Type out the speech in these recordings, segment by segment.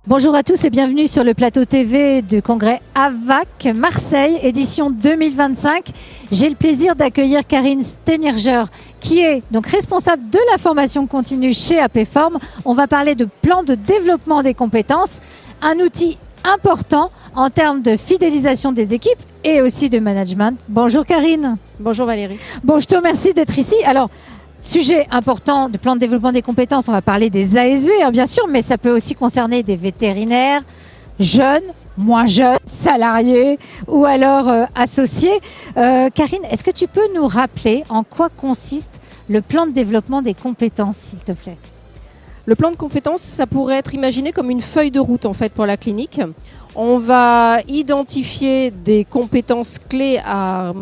Bonjour à tous et bienvenue sur le plateau TV du congrès AVAC Marseille, édition 2025. J'ai le plaisir d'accueillir Karine Steinirger, qui est donc responsable de la formation continue chez APForm. On va parler de plan de développement des compétences, un outil important en termes de fidélisation des équipes et aussi de management. Bonjour Karine. Bonjour Valérie. Bon, je te remercie d'être ici. Alors, sujet important du plan de développement des compétences, on va parler des ASV, bien sûr, mais ça peut aussi concerner des vétérinaires, jeunes, moins jeunes, salariés ou alors associés. Karine, est-ce que tu peux nous rappeler en quoi consiste le plan de développement des compétences, s'il te plaît ? Le plan de compétences, ça pourrait être imaginé comme une feuille de route en fait pour la clinique. On va identifier des compétences clés à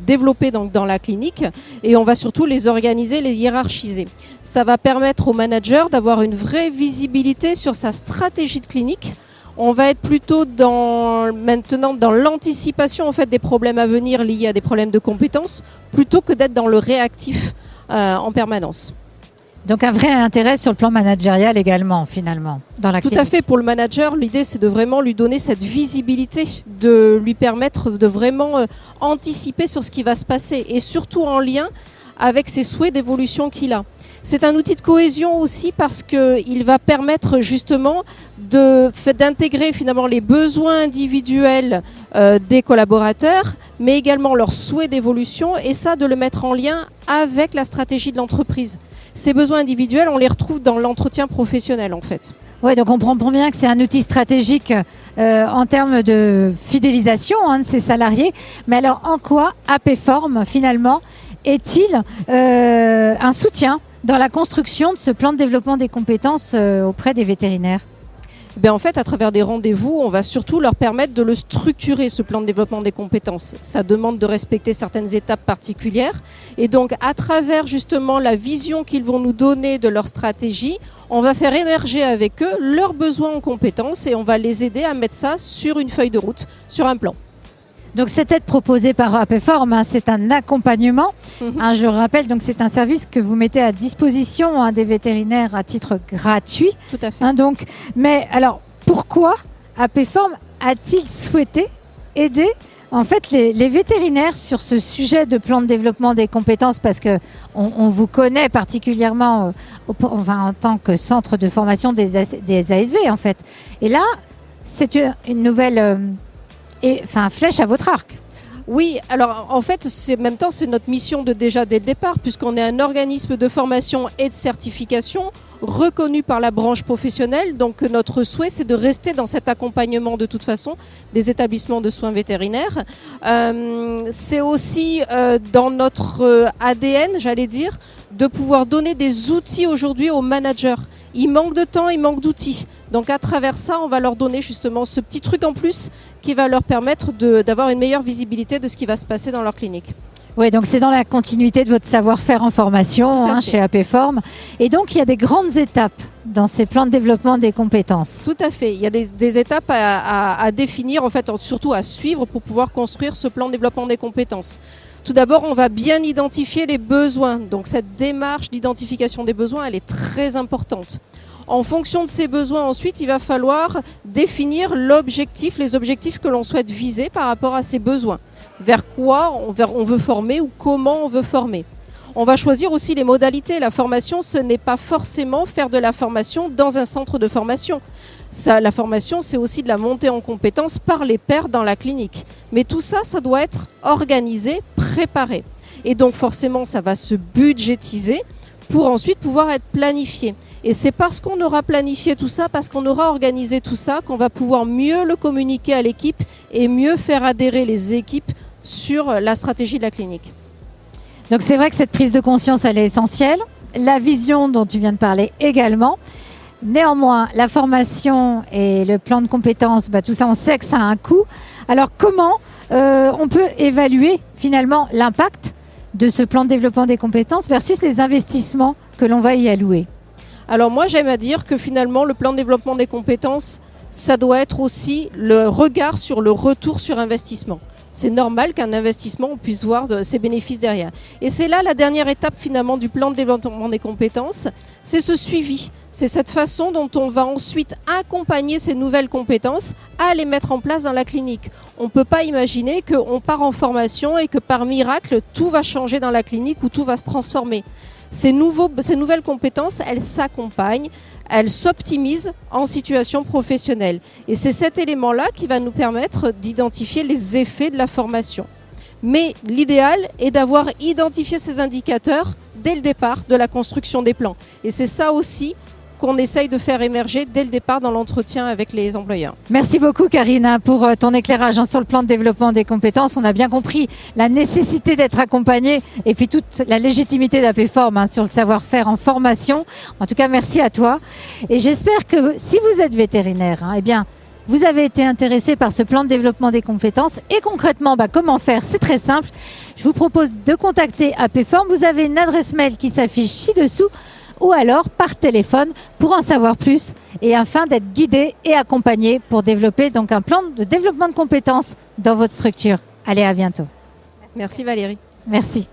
développer dans la clinique et on va surtout les organiser, les hiérarchiser. Ça va permettre au manager d'avoir une vraie visibilité sur sa stratégie de clinique. On va être plutôt maintenant dans l'anticipation en fait des problèmes à venir liés à des problèmes de compétences plutôt que d'être dans le réactif en permanence. Donc un vrai intérêt sur le plan managérial également, finalement, dans la clinique. Tout à fait, pour le manager, l'idée c'est de vraiment lui donner cette visibilité, de lui permettre de vraiment anticiper sur ce qui va se passer et surtout en lien avec ses souhaits d'évolution qu'il a. C'est un outil de cohésion aussi parce qu'il va permettre justement d'intégrer finalement les besoins individuels des collaborateurs, mais également leurs souhaits d'évolution et ça de le mettre en lien avec la stratégie de l'entreprise. Ces besoins individuels, on les retrouve dans l'entretien professionnel en fait. Oui, donc on comprend bien que c'est un outil stratégique en termes de fidélisation de ses salariés. Mais alors en quoi APForm finalement est-il un soutien dans la construction de ce plan de développement des compétences auprès des vétérinaires ? En fait, à travers des rendez-vous, on va surtout leur permettre de le structurer, ce plan de développement des compétences. Ça demande de respecter certaines étapes particulières. Et donc, à travers justement la vision qu'ils vont nous donner de leur stratégie, on va faire émerger avec eux leurs besoins en compétences et on va les aider à mettre ça sur une feuille de route, sur un plan. Donc cette aide proposée par APForm, c'est un accompagnement. Je le rappelle, donc c'est un service que vous mettez à disposition des vétérinaires à titre gratuit. Tout à fait. Mais alors, pourquoi APForm a-t-il souhaité aider en fait les vétérinaires sur ce sujet de plan de développement des compétences, parce que on vous connaît particulièrement en tant que centre de formation des ASV en fait. Et là, c'est une nouvelle flèche à votre arc. Oui, alors en fait, en même temps, c'est notre mission déjà dès le départ, puisqu'on est un organisme de formation et de certification reconnu par la branche professionnelle. Donc notre souhait, c'est de rester dans cet accompagnement de toute façon des établissements de soins vétérinaires. C'est aussi dans notre ADN, j'allais dire, de pouvoir donner des outils aujourd'hui aux managers. Il manque de temps, il manque d'outils. Donc à travers ça, on va leur donner justement ce petit truc en plus qui va leur permettre d'avoir une meilleure visibilité de ce qui va se passer dans leur clinique. Oui, donc c'est dans la continuité de votre savoir-faire en formation chez APForm. Et donc il y a des grandes étapes dans ces plans de développement des compétences. Tout à fait. Il y a des étapes à définir, en fait, surtout à suivre pour pouvoir construire ce plan de développement des compétences. Tout d'abord, on va bien identifier les besoins. Donc cette démarche d'identification des besoins, elle est très importante. En fonction de ces besoins, ensuite, il va falloir définir les objectifs que l'on souhaite viser par rapport à ces besoins. Vers quoi on veut former ou comment on veut former. On va choisir aussi les modalités. La formation, ce n'est pas forcément faire de la formation dans un centre de formation. La formation, c'est aussi de la montée en compétences par les pairs dans la clinique. Mais tout ça, ça doit être organisé, préparé. Et donc forcément, ça va se budgétiser pour ensuite pouvoir être planifié. Et c'est parce qu'on aura planifié tout ça, parce qu'on aura organisé tout ça, qu'on va pouvoir mieux le communiquer à l'équipe et mieux faire adhérer les équipes sur la stratégie de la clinique. Donc c'est vrai que cette prise de conscience, elle est essentielle. La vision dont tu viens de parler également. Néanmoins, la formation et le plan de compétences, tout ça, on sait que ça a un coût. Alors comment on peut évaluer finalement l'impact de ce plan de développement des compétences versus les investissements que l'on va y allouer ? Alors moi, j'aime à dire que finalement, le plan de développement des compétences, ça doit être aussi le regard sur le retour sur investissement. c'est normal qu'un investissement, on puisse voir ses bénéfices derrière. Et c'est là la dernière étape finalement du plan de développement des compétences, c'est ce suivi. C'est cette façon dont on va ensuite accompagner ces nouvelles compétences à les mettre en place dans la clinique. On ne peut pas imaginer qu'on part en formation et que par miracle, tout va changer dans la clinique ou tout va se transformer. Ces nouvelles compétences, elles s'accompagnent, elles s'optimisent en situation professionnelle. Et c'est cet élément-là qui va nous permettre d'identifier les effets de la formation. Mais l'idéal est d'avoir identifié ces indicateurs dès le départ de la construction des plans. Et c'est ça aussi qu'on essaye de faire émerger dès le départ dans l'entretien avec les employeurs. Merci beaucoup Karine pour ton éclairage sur le plan de développement des compétences. On a bien compris la nécessité d'être accompagné et puis toute la légitimité d'APForm sur le savoir-faire en formation. En tout cas, merci à toi. Et j'espère que si vous êtes vétérinaire, eh bien, vous avez été intéressé par ce plan de développement des compétences. Et concrètement, comment faire? C'est très simple. Je vous propose de contacter APForm. Vous avez une adresse mail qui s'affiche ci-dessous, ou alors par téléphone pour en savoir plus et afin d'être guidé et accompagné pour développer donc un plan de développement de compétences dans votre structure. Allez, à bientôt. Merci Valérie. Merci.